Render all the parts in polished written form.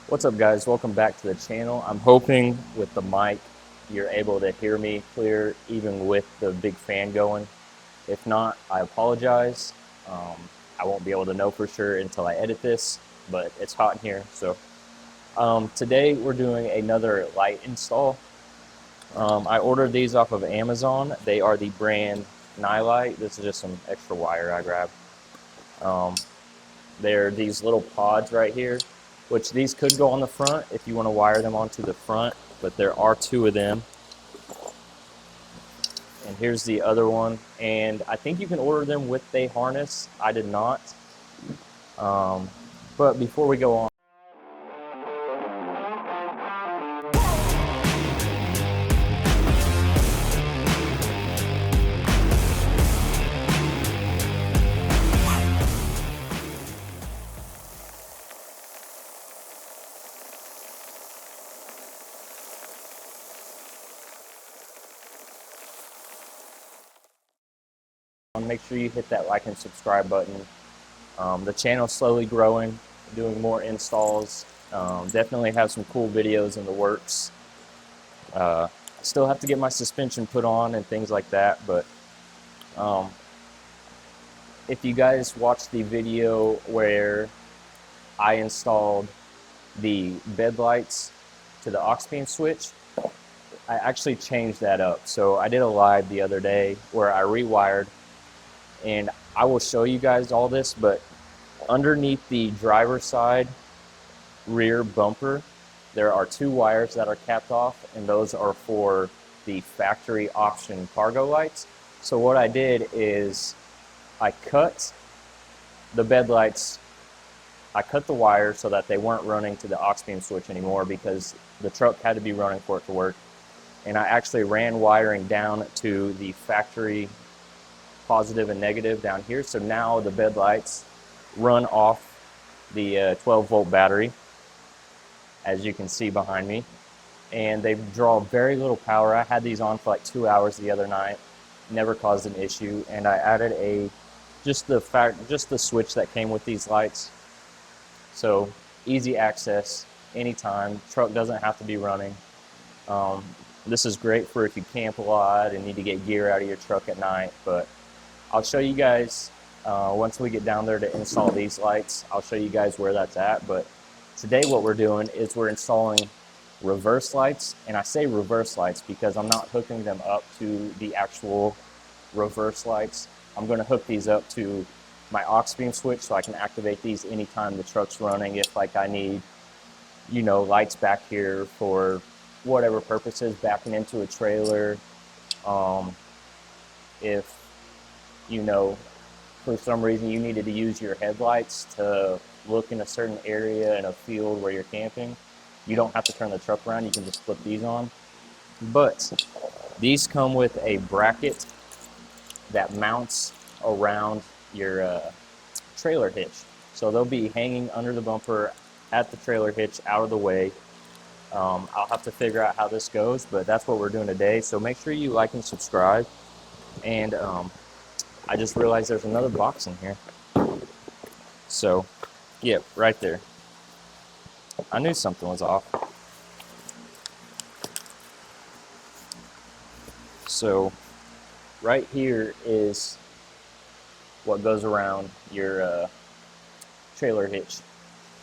What's up, guys? Welcome back to the channel. I'm hoping with the mic you're able to hear me clear even with the big fan going. If not, I apologize. I won't be able to know for sure until I edit this, but it's hot in here. So today we're doing another light install. I ordered these off of Amazon. They are the brand Nilight. This is just some extra wire I grabbed. They're these little pods right here, which these could go on the front if you want to wire them onto the front, but there are two of them. And here's the other one. And I think you can order them with a harness. I did not. But before we go on, make sure you hit that like and subscribe button. The channel's slowly growing, doing more installs. Definitely have some cool videos in the works. I still have to get my suspension put on and things like that, but if you guys watched the video where I installed the bed lights to the aux beam switch, I actually changed that up. So I did a live the other day where I rewired, and I will show you guys all this, but underneath the driver's side rear bumper, there are two wires that are capped off, and those are for the factory option cargo lights. So what I did is I cut the bed lights, I cut the wires so that they weren't running to the aux beam switch anymore because the truck had to be running for it to work. And I actually ran wiring down to the factory positive and negative down here. So now the bed lights run off the 12-volt battery, as you can see behind me. And they draw very little power. I had these on for like 2 hours the other night, never caused an issue. And I added just the switch that came with these lights. So easy access anytime. Truck doesn't have to be running. This is great for if you camp a lot and need to get gear out of your truck at night, but I'll show you guys once we get down there to install these lights. I'll show you guys where that's at, but today what we're doing is we're installing reverse lights, and I say reverse lights because I'm not hooking them up to the actual reverse lights. I'm going to hook these up to my aux beam switch so I can activate these anytime the truck's running. If like I need, lights back here for whatever purposes, backing into a trailer, if for some reason you needed to use your headlights to look in a certain area in a field where you're camping, you don't have to turn the truck around, you can just flip these on. But these come with a bracket that mounts around your trailer hitch. So they'll be hanging under the bumper at the trailer hitch out of the way. I'll have to figure out how this goes, but that's what we're doing today. So make sure you like and subscribe. And I just realized there's another box in here. So, yeah, right there. I knew something was off. So, right here is what goes around your trailer hitch.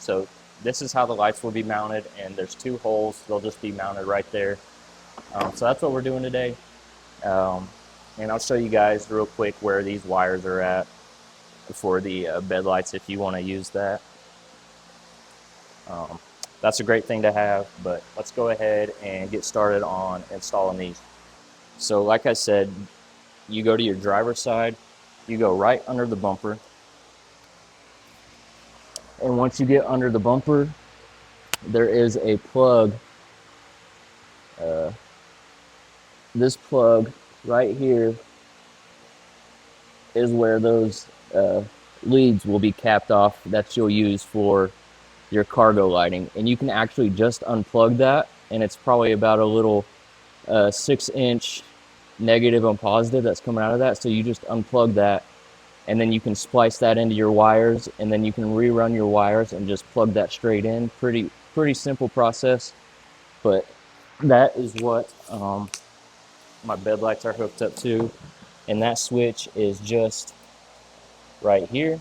So this is how the lights will be mounted, and there's two holes. They'll just be mounted right there. So that's what we're doing today. And I'll show you guys real quick where these wires are at for the bed lights if you want to use that. That's a great thing to have, but let's go ahead and get started on installing these. So like I said, you go to your driver's side, you go right under the bumper. And once you get under the bumper, there is a plug. This plug right here is where those leads will be capped off that you'll use for your cargo lighting. And you can actually just unplug that, and it's probably about a little 6-inch negative and positive that's coming out of that. So you just unplug that, and then you can splice that into your wires, and then you can rerun your wires and just plug that straight in. Pretty pretty simple process, but that is what my bed lights are hooked up to, and that switch is just right here.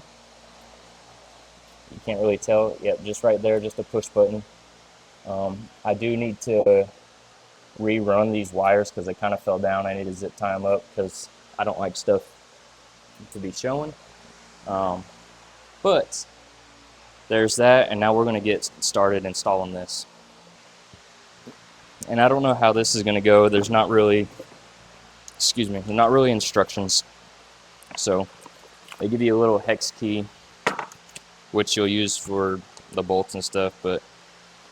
You can't really tell. Yep, just right there, just a push button. I do need to rerun these wires because they kind of fell down. I need to zip tie them up because I don't like stuff to be showing. But there's that, and now we're going to get started installing this. And I don't know how this is going to go. There's not really, there's not really instructions. So they give you a little hex key, which you'll use for the bolts and stuff, but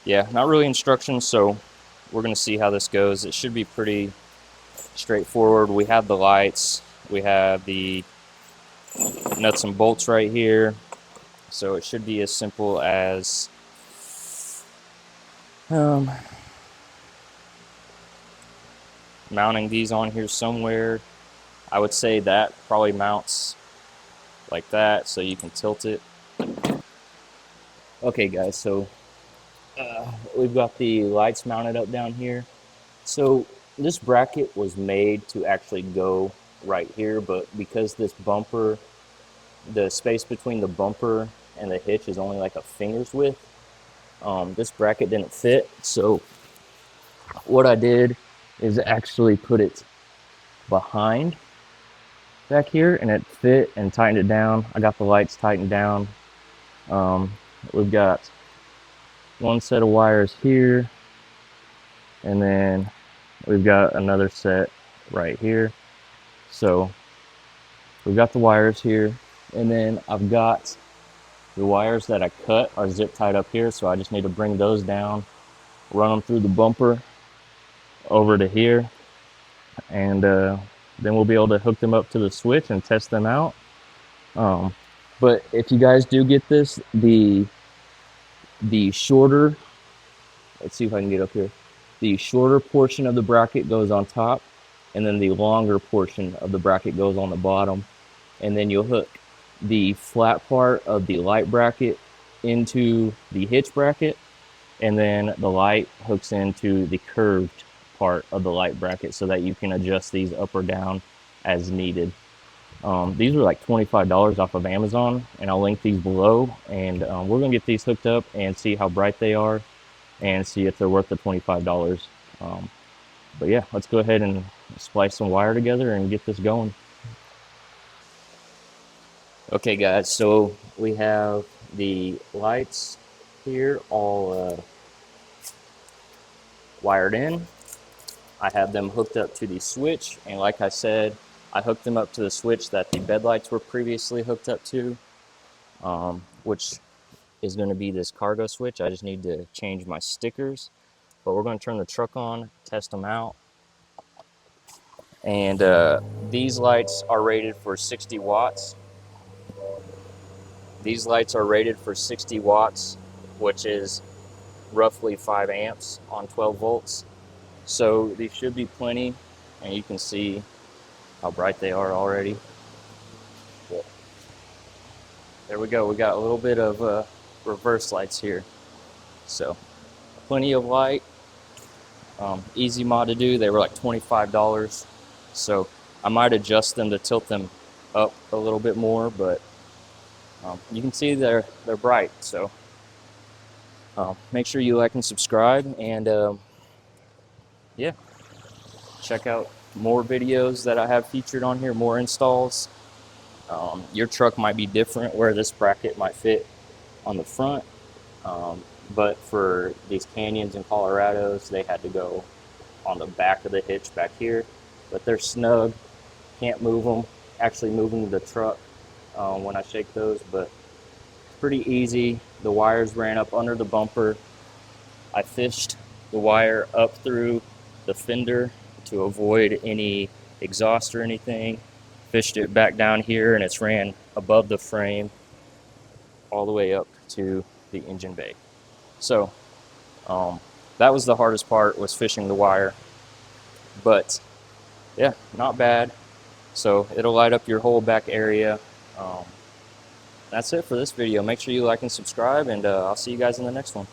yeah, not really instructions, so we're going to see how this goes. It should be pretty straightforward. We have the lights, we have the nuts and bolts right here, so it should be as simple as mounting these on here somewhere. I would say that probably mounts like that, so you can tilt it. Okay guys, so we've got the lights mounted up down here. So this bracket was made to actually go right here, but because this bumper, the space between the bumper and the hitch is only like a finger's width, this bracket didn't fit. So what I did is actually put it behind back here, and it fit and tightened it down. I got the lights tightened down. We've got one set of wires here, and then we've got another set right here. So we've got the wires here, and then I've got the wires that I cut are zip tied up here, so I just need to bring those down, run them through the bumper over to here, and then we'll be able to hook them up to the switch and test them out. But if you guys do get this, the shorter, let's see if I can get up here, the shorter portion of the bracket goes on top, and then the longer portion of the bracket goes on the bottom, and then you'll hook the flat part of the light bracket into the hitch bracket, and then the light hooks into the curved part of the light bracket so that you can adjust these up or down as needed. These are like $25 off of Amazon, and I'll link these below, and we're gonna get these hooked up and see how bright they are and see if they're worth the $25. But yeah, let's go ahead and splice some wire together and get this going. Okay guys, so we have the lights here all wired in. I have them hooked up to the switch, and like I said, I hooked them up to the switch that the bed lights were previously hooked up to, which is going to be this cargo switch. I just need to change my stickers, but we're going to turn the truck on, test them out. And these lights are rated for 60 watts. These lights are rated for 60 watts, which is roughly 5 amps on 12 volts. So these should be plenty, and you can see how bright they are already. There we go, we got a little bit of reverse lights here. So plenty of light, easy mod to do. They were like $25. So I might adjust them to tilt them up a little bit more, but you can see they're bright. So make sure you like and subscribe, and yeah, check out more videos that I have featured on here, more installs. Your truck might be different where this bracket might fit on the front, but for these Canyons and Colorados, they had to go on the back of the hitch back here, but they're snug, can't move them. Actually moving the truck when I shake those, but it's pretty easy. The wires ran up under the bumper. I fished the wire up through the fender to avoid any exhaust or anything. Fished it back down here, and it's ran above the frame all the way up to the engine bay. So that was the hardest part, was fishing the wire, but yeah, not bad. So it'll light up your whole back area. That's it for this video. Make sure you like and subscribe, and I'll see you guys in the next one.